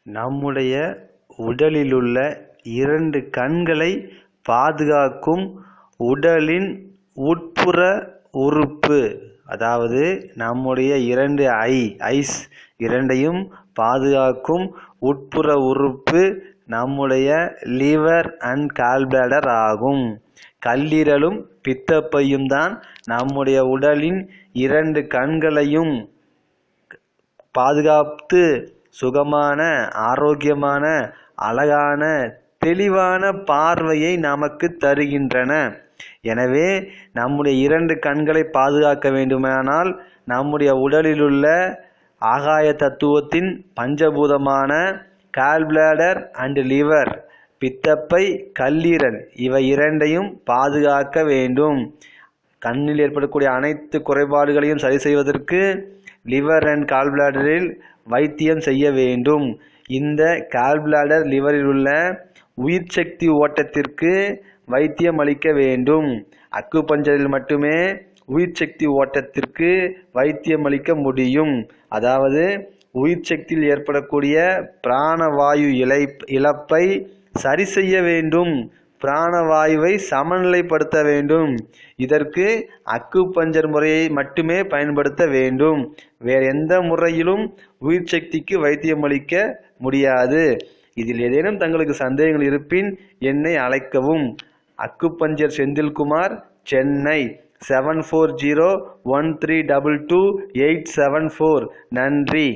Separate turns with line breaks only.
நம்முடைய உடலிலுள்ள 2 கண்களை பாதுகாக்கும் உடலின் உட்புற உறுப்பு. அதாவது நம்முடைய 2 ஐஸ் இரண்டையும் பாதுகாக்கும் உட்புற உறுப்பு நம்முடைய லிவர் அண்ட் கால்பிளாடர் ஆகும். கல்லீரலும் பித்தப்பையும் தான் நம்முடைய உடலின் 2 கண்களையும் பாதுகாத்து சுகமான, ஆரோக்கியமான, அழகான, தெளிவான பார்வையை நமக்கு தருகின்றன. எனவே நம்முடைய 2 கண்களை பாதுகாக்க வேண்டுமானால் நம்முடைய உடலிலுள்ள ஆகாய தத்துவத்தின் பஞ்சபூதமான கால்பிளாடர் அண்ட் லிவர், பித்தப்பை, கல்லீரல் இவை இரண்டையும் பாதுகாக்க வேண்டும். கண்ணில் ஏற்படக்கூடிய அனைத்து குறைபாடுகளையும் சரி செய்வதற்கு லிவர் அண்ட் கால்பிளாடரில் வைத்தியம் செய்ய வேண்டும். இந்த கால்பிளாடர் லிவரில் உள்ள உயிர் சக்தி ஓட்டத்திற்கு வைத்தியம் அளிக்க வேண்டும். அக்குபஞ்சரில் மட்டுமே உயிர் சக்தி ஓட்டத்திற்கு வைத்தியம் அளிக்க முடியும். அதாவது உயிர் சக்தியில் ஏற்படக்கூடிய பிராணவாயு இழப்பை சரி செய்ய வேண்டும், பிராணவாயுவை சமநிலைப்படுத்த வேண்டும். இதற்கு அக்குபஞ்சர் முறையை மட்டுமே பயன்படுத்த வேண்டும். வேறு எந்த முறையிலும் உயிர் சக்திக்கு வைத்தியம் அளிக்க முடியாது. இதில் ஏதேனும் தங்களுக்கு சந்தேகங்கள் இருப்பின் என்னை அழைக்கவும். அக்குபஞ்சர் செந்தில்குமார், சென்னை 7401322874. நன்றி.